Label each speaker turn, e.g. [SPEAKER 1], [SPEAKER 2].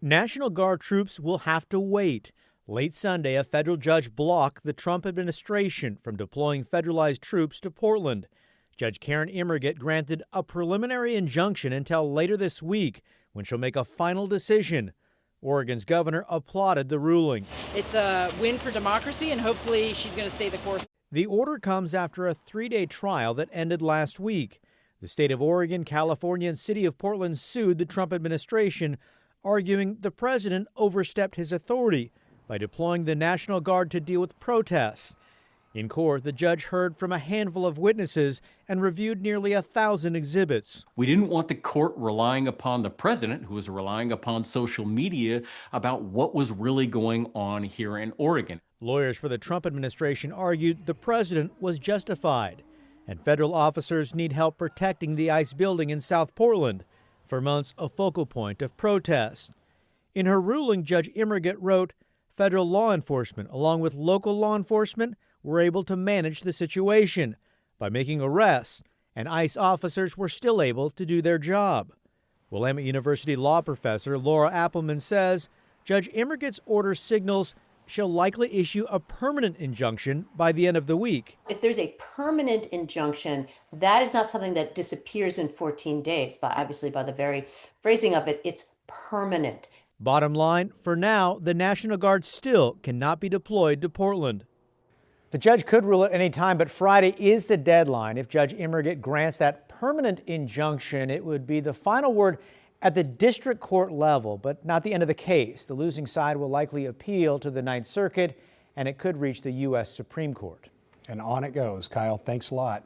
[SPEAKER 1] National Guard troops will have to wait. Late Sunday, a federal judge blocked the Trump administration from deploying federalized troops to Portland. Judge Karen Immerget granted a preliminary injunction until later this week, when she'll make a final decision. Oregon's governor applauded the ruling.
[SPEAKER 2] It's a win for democracy, and hopefully she's going to stay the course.
[SPEAKER 1] The order comes after a 3-day trial that ended last week. The state of Oregon, California, and city of Portland sued the Trump administration, arguing the president overstepped his authority by deploying the National Guard to deal with protests. In court, the judge heard from a handful of witnesses and reviewed nearly 1,000 exhibits.
[SPEAKER 3] We didn't want the court relying upon the president, who was relying upon social media, about what was really going on here in Oregon.
[SPEAKER 1] Lawyers for the Trump administration argued the president was justified, and federal officers need help protecting the ICE building in South Portland, for months a focal point of protest. In her ruling, Judge Immerget wrote, federal law enforcement, along with local law enforcement, were able to manage the situation by making arrests, and ICE officers were still able to do their job. Willamette University law professor Laura Appelman says Judge Immerget's order signals she'll likely issue a permanent injunction by the end of the week.
[SPEAKER 4] If there's a permanent injunction, that is not something that disappears in 14 days. But obviously, by the very phrasing of it, it's permanent.
[SPEAKER 1] Bottom line, for now, the National Guard still cannot be deployed to Portland. The judge could rule at any time, but Friday is the deadline. If Judge Immerget grants that permanent injunction, it would be the final word at the district court level, but not the end of the case. The losing side will likely appeal to the Ninth Circuit, and it could reach the U.S. Supreme Court.
[SPEAKER 5] And on it goes. Kyle, thanks a lot.